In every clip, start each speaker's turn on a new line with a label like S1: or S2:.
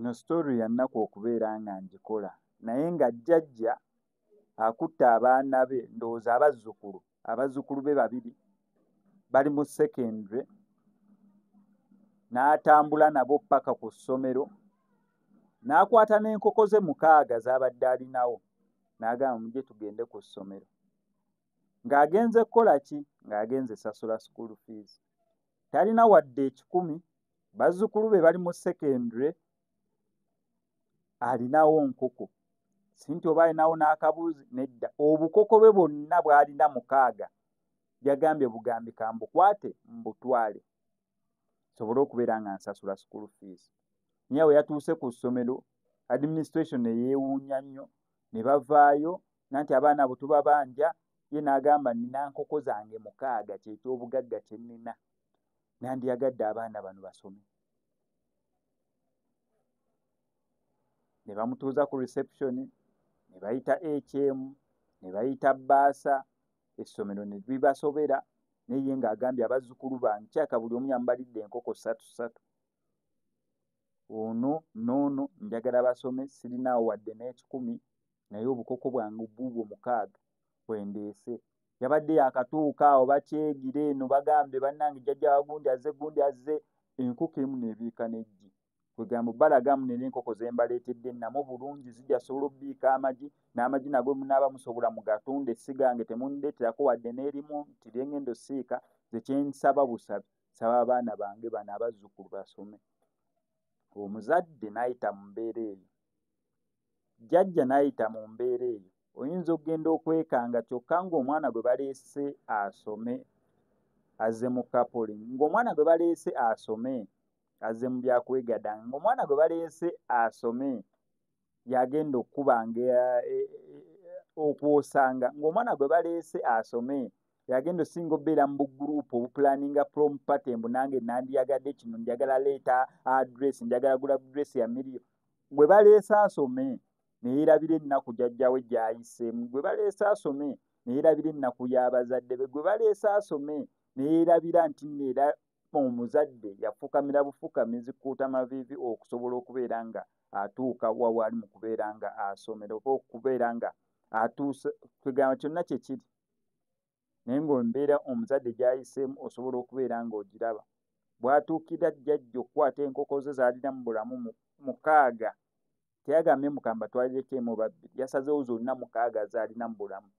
S1: eno story ya nnaku okubeera nga ngikola naye nga jjajja akutte abaana be ndowooza abazzukulu be babiri bali mu secondary n'atambula nabo paka ku ssomero n'akwata n'enkoko ze 6 z'abadde alinawo n'agamba mujje tugende ku ssomero ng'agenze kukola ki ng'agenze sasula school fees talina wadde 10 bazzukulu be bali mu secondary alinawo nkoko si nti oba alinawo n'akabuuzi nedda obukoko bwe bwonna bw'alina 6 yagambye bugambi kambukwate mbutwale sobole okubeera nga nsasula school fees naye we yatuuse ku ssomero administration eyeewuunya nnyo ne bavaayo nanti abaana bo tubabanja ye n'agamba nina nkoko zange 6 kyekyobugagga kye nnina nandiyagadde abaana bano basome ne bamutuuza ku reception ne bayita HM ne bayita bbaasa essomero ne bibasobera naye ng'agambye abazzukulu bange kyaka buli omu yambalidde enkoko 3 ono noono njagala basome sirinaawo wadde n'10 naye obukoko bwange buubwo 6 bwendeese yabadde yakatuuka awo bakyegira eno bagambye bannange jjajja gundi azze enkoko emu n'ebiika n'eggi kwegamba balagamu n'enkoko ze mbaleetedde namu bulungi zijja sobola obbiika amagi n'amagi nago munaaba musobola mugatunde essigange temundeeterako wadde n'erimu nti lyengendo siika ze kyensaba busabi saba abaana bange bano abazzukulu basome omuzadde n'ayita mu mbeera eyo jjajja n'ayita mu mbeera eyo oyinza okugenda okwekanga kyokka ng'omwana gwe baleese asome azze mu coupling ng'omwana gwe baleese asome azze mu byakwegadanga ng'omwana gwe baleese asome yagenda okkubanga okwosanga ng'omwana gwe baleese asome yagenda osinga obbeera mu buguruupu obupulaninga from party mbu nange nandiyagadde kino njagala leeta address njagala gula address ya miliyo gwe baleese asome neerabira ennaku jjajjawe gy'ayiseemu gwe baleese asome neerabira ennaku y'abazadde be gwe baleese asome neerabira nti neera omuzadde yafukamira bufukamizi kuuta maviivi okusobola okubeera nga atuuka wawaali mu kubeera nga asomera oba okubeera nga atuuse kwegamba kyonna kye kiri naye ng'embeera omuzadde gy'ayiseemu osobola okubeera ng'ogiraba bw'atuukira jjajja okukwata enkoko ze z'alina mu bulamu 6 teyagambye mukamba twalireko emu oba 2 yasazeewo zonna 6 z'alina mu bulamu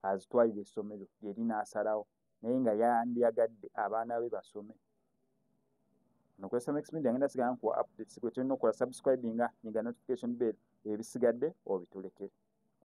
S1: azitwalira essomero lyeri n'asalawo naye nga yandiyagadde abaana be basome nokwesoma exmedia ngenda sigala nkuwa updates kwe tulina okukola subscribinga nyiga notification bell ebisigadde obitulekere